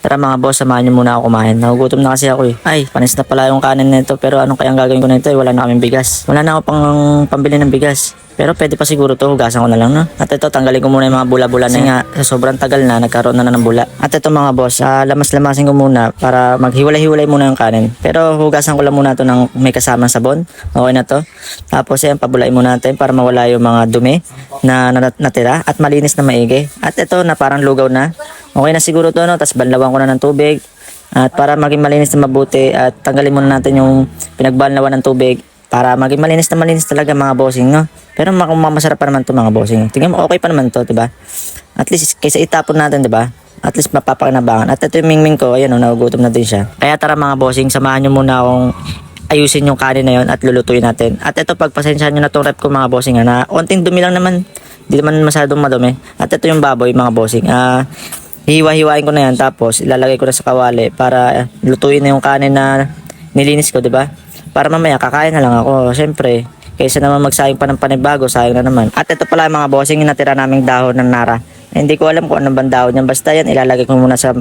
Tara mga boss, samahan niyo muna ako kumain. Nagugutom na kasi ako eh. Ay, panis na pala yung kanin nito. Pero anong kayang gagawin ko nito eh? Wala na kaming bigas. Wala na ako pang pambili ng bigas. Pero pwede pa siguro to, hugasan ko na lang, no? At ito, tanggalin ko muna yung mga bula-bula na nga. Sa sobrang tagal na, nagkaroon na ng bula. At ito mga boss, lamas-lamasin ko muna para maghiwalay-hiwalay muna yung kanin. Pero hugasan ko lang muna to ng may kasamang sabon. Okay na to. Tapos yan, pabulain muna natin para mawala yung mga dumi na natira at malinis na maigi. At ito na parang lugaw na. Okay na siguro to, no? Tapos banlawan ko na ng tubig. At para maging malinis na mabuti at tanggalin muna natin yung pinagbanlawan ng tubig para maging malinis talaga mga bossing, no? Pero masarap pa naman to mga bossing. Tingnan mo, okay pa naman to, 'di ba? At least kaysa itapon natin, 'di ba? At least mapapakinabangan. At ito yung mingming ko, ayan, nagugutom na din siya. Kaya tara mga bossing, samahan niyo muna akong ayusin yung kanin na yon at lulutuin natin. At ito, pagpasensyahan niyo na tong rep ko mga bossing, na onting dumi lang naman. Hindi naman masyadong madumi. At ito yung baboy mga bossing. Hiwa-hiwain ko na yan, tapos ilalagay ko na sa kawali para lutuin na yung kanin na nilinis ko, 'di ba? Para mamaya kakain na lang ako. Siyempre, kaysa naman magsayang pa ng panibago, sayang na naman. At ito pala mga bossing, yung natira naming dahon ng nara. Hindi ko alam kung anong bang dahon yan. Basta yan, ilalagay ko muna sa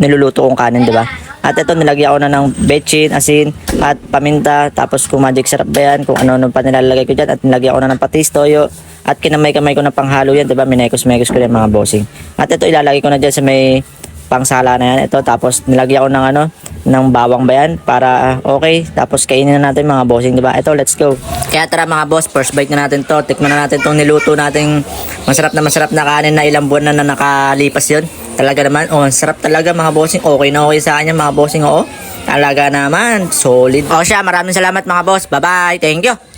niluluto kong kanin, di ba? At ito, nilagyan ko na ng betchin, asin, at paminta. Tapos kung magic sarap ba yan, kung ano pa nilalagay ko dyan. At nilagyan ko na ng patis, toyo. At kinamay-kamay ko na panghalo yan, di ba? Minekos-mekos ko yan mga bossing. At ito, ilalagay ko na dyan sa may pangsala na yan. Ito, tapos nilagyan ko ng ng bawang ba yan para okay. Tapos kainin na natin mga bossing, di ba? Ito, let's go. Kaya tara mga boss, first bite na natin to. Tikman na natin tong niluto nating masarap na kanin na ilang buwan na nakalipas yun. Talaga naman, sarap talaga mga bossing. Okay na okay sa kanya mga bossing, oo. Talaga naman, solid. O siya, maraming salamat mga boss. Bye-bye, thank you.